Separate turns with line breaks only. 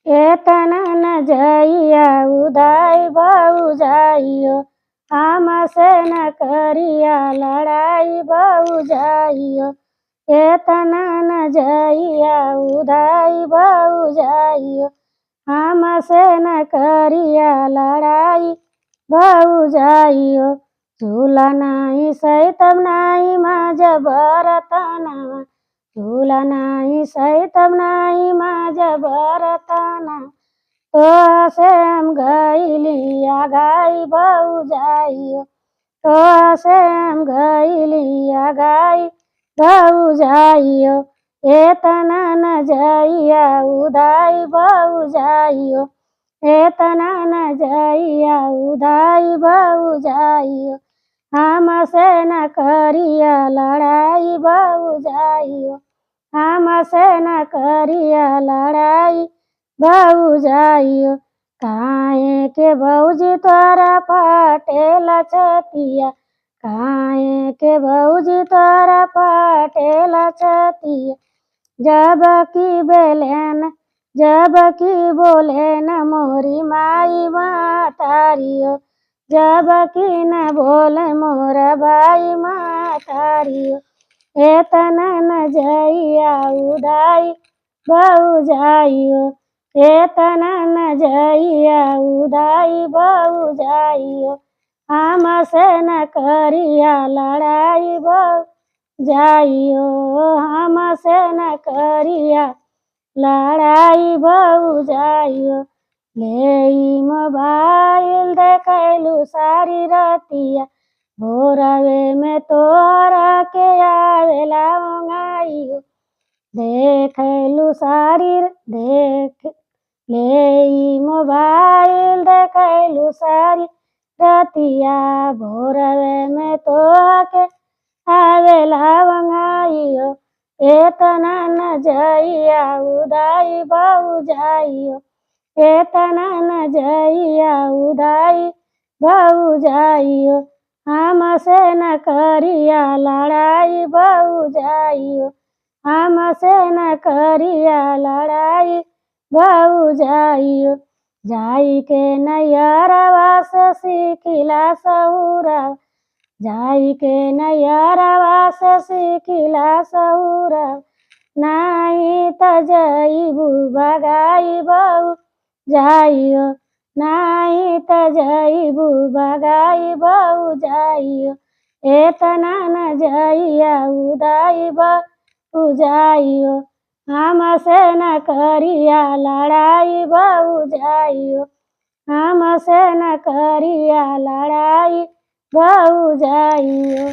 एतना न जइया उदाई बहु जाइयो, हमसे न करिया लड़ाई बहु जाइयो। एतना न जइया उदाई बहु जाइयो, हमसे न करिया लड़ाई बहु जाइयो। झूला नाही सैतब नाही माझ्या बरताना, झूला नाही सैतब नाही माझ्या बरताना। तो हम गईली आगाई बहु जाइयो, तो हम गईली आगाई बहु जाइयो। एतना न जइया उदाई बहु जाइयो, एतना न जइया उदाई बहु जाइयो, हमसे न करिया लड़ाई बहु जाइयो, हमसे न करिया लड़ाई बहु जाइयो। काहे के भौजी तोरा फाटेला छतिया, काहे के भौजी तोरा फाटेला छतिया। जब की बेलेन जब की बोले न मोरी माई महतारियो, जब की न बोले मोरा भाई महतारियो। एतना न जइया उदाई बहु जाइयो, एतना न जइया उदाई बहु जाइयो, हमसे न करिया लड़ाई बहु जाइयो, हमसे न करिया लड़ाई बहु जाइयो। ले मोबाइल देखैलू सारी रतिया, भोरवे में तोरा के आवेला ओंघाइयो। देखैलू सारी देख ले मोबाइल देखैलू सारी रतिया, भोरवे में तोरा के आवेला ओंघाइयो। एतना न जइया उदाई बहु जाइयो, एतना न जइया उदाई बहु जाइयो, हमसे न करिया लड़ाई बहु जाइयो, हमसे न करिया लड़ाई बहु जाइयो। जाई के नैहरवा से सीखिला सहुरा, जाई के नैहरवा से सीखिला सहुरा। नाही त जइबू भगाई बहु जाइयो, नाही त जइबू भगाई बहु जाइयो। एतना न जइया उदाई बहु जाइयो, हमसे न करिया लड़ाई बहु जाइयो, हमसे न करिया लड़ाई बहु जाइयो।